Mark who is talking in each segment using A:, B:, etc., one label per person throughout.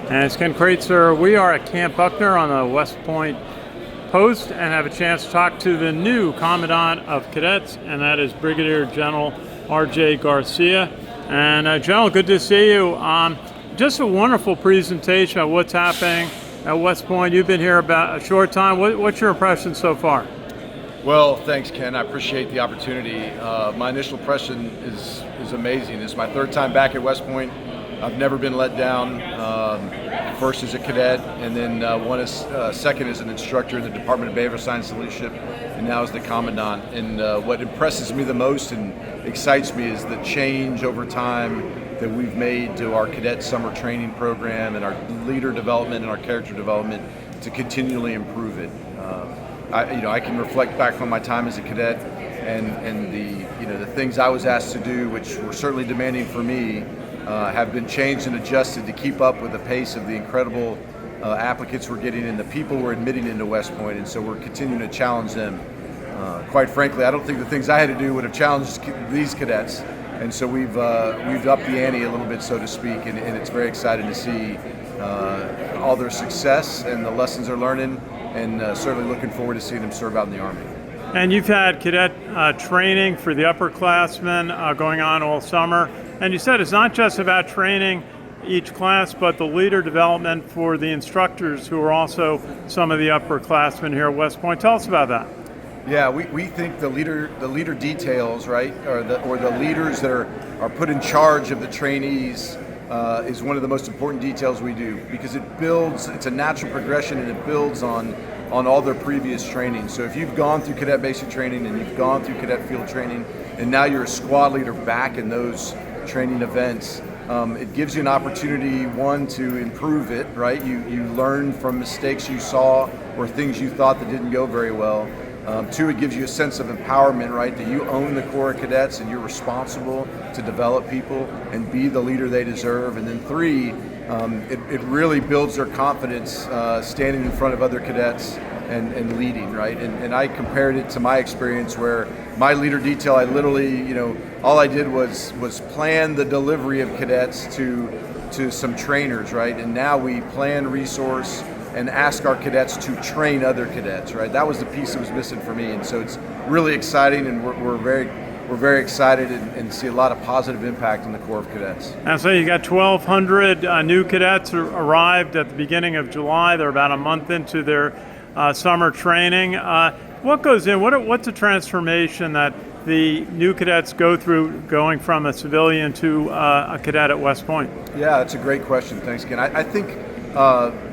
A: And it's Ken Kreitzer. We are at Camp Buckner on the West Point post and have a chance to talk to the new Commandant of Cadets, and that is Brigadier General R.J. Garcia. And General, good to see you. Just a wonderful presentation of what's happening at West Point. You've been here about a short time. What's your impression so far?
B: Well, thanks, Ken. I appreciate the opportunity. My initial impression is amazing. It's my third time back at West Point. I've never been let down. First as a cadet, and then second as an instructor in the Department of Behavioral Science and Leadership, and now as the Commandant. And what impresses me the most and excites me is the change over time that we've made to our cadet summer training program and our leader development and our character development to continually improve it. I can reflect back on my time as a cadet and the things I was asked to do, which were certainly demanding for me, have been changed and adjusted to keep up with the pace of the incredible applicants we're getting and the people we're admitting into West Point, and so we're continuing to challenge them. Quite frankly, I don't think the things I had to do would have challenged these cadets, and so we've upped the ante a little bit, so to speak, and it's very exciting to see all their success and the lessons they're learning, and certainly looking forward to seeing them serve out in the Army.
A: And you've had cadet training for the upperclassmen going on all summer. And you said it's not just about training each class, but the leader development for the instructors who are also some of the upperclassmen here at West Point. Tell us about that.
B: Yeah, we think the leader details, right, or the leaders that are put in charge of the trainees is one of the most important details we do, because it's a natural progression and it builds on all their previous training. So if you've gone through Cadet Basic Training and you've gone through Cadet Field Training and now you're a squad leader back in those training events, it gives you an opportunity, one, to improve it, right? You learn from mistakes you saw or things you thought that didn't go very well. Two, it gives you a sense of empowerment, right? That you own the Corps of Cadets and you're responsible to develop people and be the leader they deserve. And then three, it really builds their confidence standing in front of other cadets and leading, right? And I compared it to my experience where my leader detail, I literally, all I did was plan the delivery of cadets to some trainers, right? And now we plan, resource, and ask our cadets to train other cadets, right? That was the piece that was missing for me, and so it's really exciting, and we're very excited and see a lot of positive impact in the Corps of Cadets.
A: And so you got 1,200 new cadets arrived at the beginning of July. They're about a month into their summer training. What goes in? What's the transformation that the new cadets go through going from a civilian to a cadet at West Point?
B: Yeah, that's a great question. Thanks, Ken. I think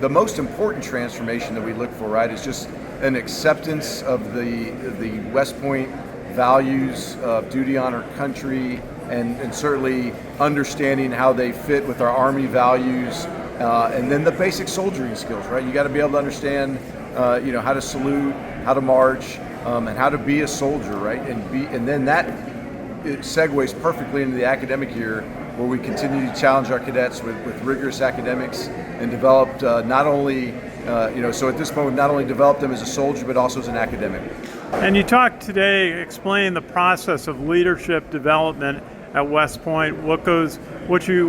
B: the most important transformation that we look for, right, is just an acceptance of the West Point values of duty, honor, country, and certainly understanding how they fit with our Army values, and then the basic soldiering skills, right? You got to be able to understand, how to salute, how to march, and how to be a soldier, right? And then that it segues perfectly into the academic year, where we continue to challenge our cadets with rigorous academics and develop not only, so at this point we've not only developed them as a soldier, but also as an academic.
A: And you talked today, explain the process of leadership development at West Point, what you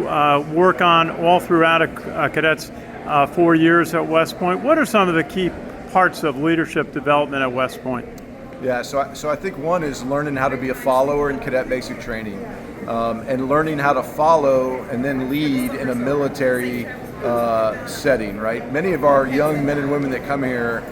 A: work on all throughout a cadet's 4 years at West Point. What are some of the key parts of leadership development at West Point?
B: Yeah, so I think one is learning how to be a follower in Cadet Basic Training, and learning how to follow and then lead in a military setting, right? Many of our young men and women that come here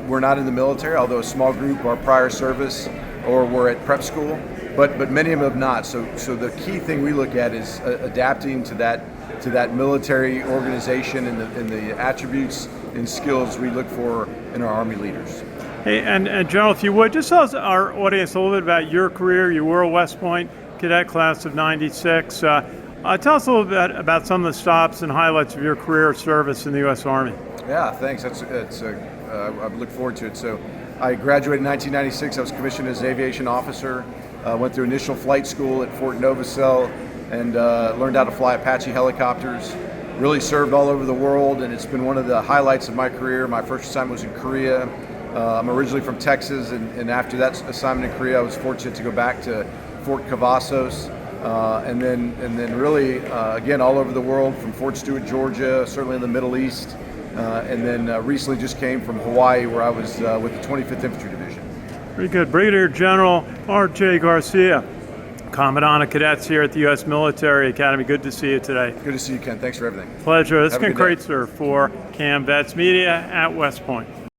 B: were not in the military, although a small group are prior service or were at prep school, but many of them have not. So the key thing we look at is adapting to that military organization and the attributes and skills we look for in our Army leaders.
A: Hey, and General, if you would, just tell our audience a little bit about your career. You were a West Point cadet class of '96. Tell us a little bit about some of the stops and highlights of your career service in the U.S. Army.
B: Yeah, thanks. I look forward to it. So I graduated in 1996. I was commissioned as an aviation officer. Went through initial flight school at Fort Novosel and learned how to fly Apache helicopters. Really served all over the world, and it's been one of the highlights of my career. My first assignment was in Korea. I'm originally from Texas, and after that assignment in Korea, I was fortunate to go back to Fort Cavazos and then really again all over the world, from Fort Stewart, Georgia, certainly in the Middle East, and then recently just came from Hawaii, where I was with the 25th Infantry Division.
A: Very good. Brigadier General R.J. Garcia, Commandant of Cadets here at the U.S. Military Academy. Good to see you today.
B: Good to see you, Ken. Thanks for everything.
A: Pleasure. This is
B: Have a
A: Ken
B: good day.
A: Kreitzer for Cam Vets Media at West Point.